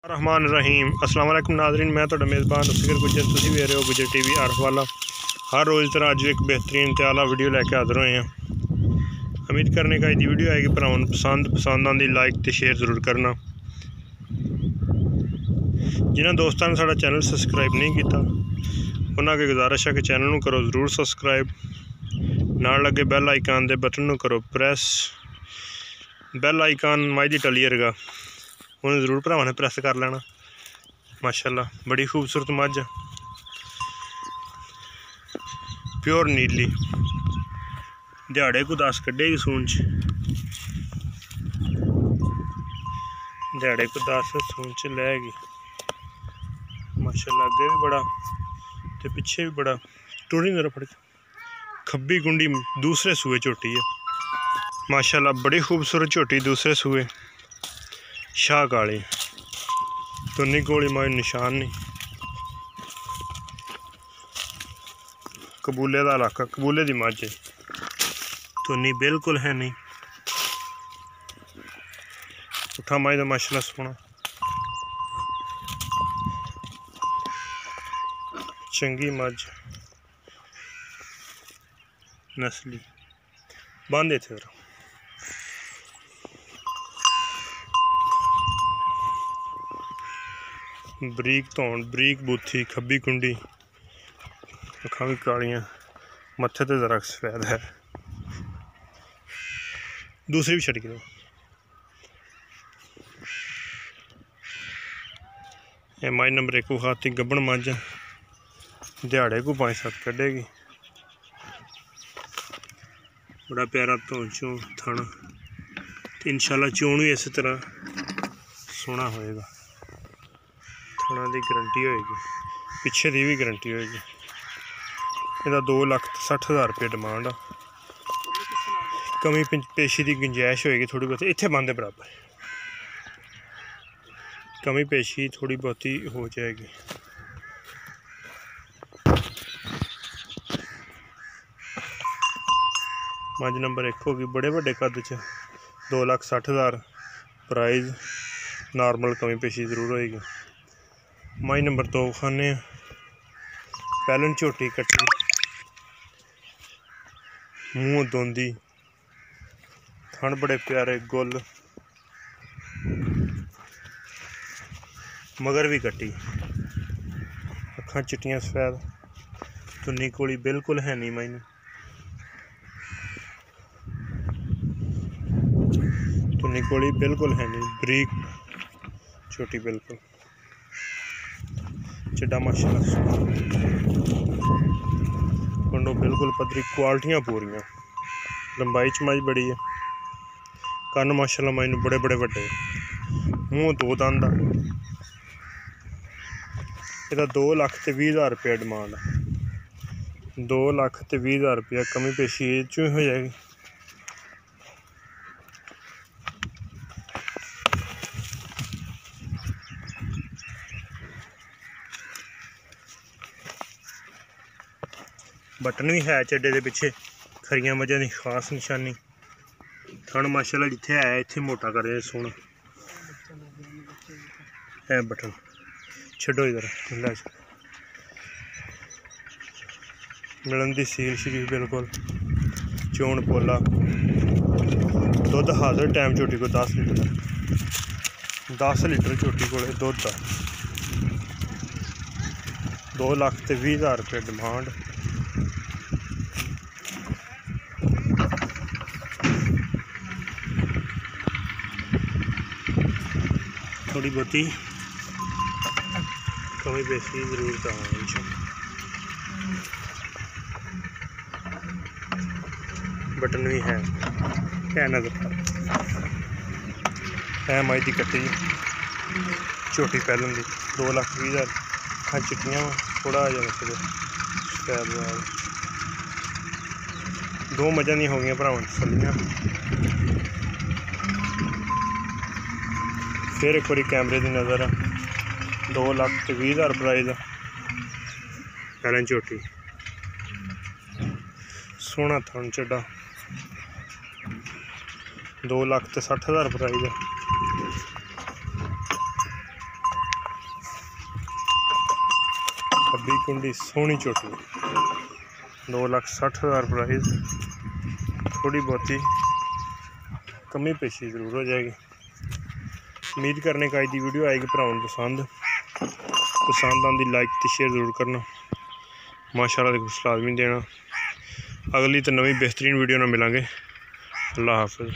रहमान रहीम अस्सलाम वालेकुम नाज़रीन, मैं तो मेज़बान फिक्र गुजर, तुसी भी रहे हो गुजर टीवी आरफ वाला। हर रोज़ तरह अज एक बेहतरीन ते आला वीडियो लैके हाज़र होए हैं। उम्मीद करने का ये वीडियो आएगी भरावां नूं पसंद आंदी लाइक तो शेयर जरूर करना। जिन्होंने दोस्तों ने साडा चैनल सबसक्राइब नहीं किया उन्होंने अगे गुजारिश है कि चैनल नूं करो ज़रूर सबसक्राइब, नाल लगे बैल आइकान दे बटन नूं करो प्रेस। बैल आइकान माई दी टली वर्गा उन्हें जरूर भरावां ने प्रेस कर लेना। माशाल्लाह बड़ी खूबसूरत मझ, प्योर नीली, दिहाड़े को 10 कड्ढेगी सून च, दिहाड़े को 10 सून च लैगी। माशाल्लाह अगे भी बड़ा ते पिछे भी बड़ा। टूरी मेरा फड़, खब्बी गुंडी दूसरे सूए झोटी है। माशाल्लाह बड़ी खूबसूरत झोटी दूसरे सूए, शाह काली, तुन्नी कोली माई निशान नहीं। कबूले का इलाका, कबूले की मझ, तुन्नी बिल्कुल है नहीं। उठा माई का माशाल्लाह सोना, चंगी मझ नस्ली बांधे थे। बरीक धौन, बरीक बूथी, खब्बी कुंडी, अखां भी कालियां, मत्थे ते जरा सफेद है। दूसरी भी छड़ दो। ये माई नंबर 1 खाती गब्बन मझ, दिहाड़े को 5-7 कड्ढेगी। बड़ा प्यारा धौन चों थन, इंशाल्लाह चोण भी इस तरह सोहना होएगा। थना की गारंटी होएगी, पिछे की भी गारंटी होएगी। इसका 2,60,000 रुपये डिमांड आ। कमी पेशी की गुंजाइश होएगी थोड़ी बहुत, इत्थे बंद बराबर कमी पेशी थोड़ी बहुती हो जाएगी। मझ नंबर 1 होगी, बड़े बड़े कद च, 2,60,000 प्राइज, नॉर्मल कमी पेशी जरूर होएगी। माई नंबर 2 खाने, पैलन झोटी कट्टी, मूँह दोंदी, थन बड़े प्यारे गुल, मगर भी कट्टी, अखां चिट्टियां सफेद, तुन्नी कोली बिल्कुल है नहीं। माई तुन्नी कोली बिल्कुल है नहीं, बरीक छोटी बिल्कुल, चिड्डा माशाल्लाह कंडो बिल्कुल पदरी, क्वालिटियां पूरियां, लंबाई च मझ बड़ी है। कन्न माशाल्लाह माई बड़े बड़े वड्डे, मूँह 2 दंद। इसका 2,20,000 रुपया डिमांड है। 2,20,000 रुपया कमी पेशी चो हो जाएगी। बटन भी है चड्डे के पिछे, खरियां मझां की खास निशानी। थन माशाल्लाह जिथे है इत्थे मोटा करे सोहना है। बटन छड्डो इधर, लै मिलन की सील शरीफ बिल्कुल, चोन पोला, दुध हाजिर टाइम झोटी को 10 लीटर, 10 लीटर झोटी को दुध आ। 2,20,000 रुपये डिमांड। थोड़ी बहुती कमी पेशी जरूर करांगे। बटन भी है नजर है। माई की कट्टी झोटी पैलन की 2,20,000। हाँ चिट्टियां थोड़ा आ जाए सफेद वाल, 2 मझां दी हो गई भरावां सलियां। फिर एक बार कैमरे की नज़र, 2,20,000 प्राइज, पैलन झोटी, सोहना थन चड्डा, 2,60,000 प्राइज है। खब्बी कुंडी सोहनी झोटी 2,60,000 प्राइस। थोड़ी बहुती कमी पेशी ज़रूर हो जाएगी। उम्मीद करने का आज की वीडियो आएगी भरावां पसंद आंदी लाइक तो शेयर ज़रूर करना। माशाअल्लाह कुछ लाजमी देना। अगली तो नवी बेहतरीन वीडियो ना मिलेंगे। अल्लाह हाफ़िज़।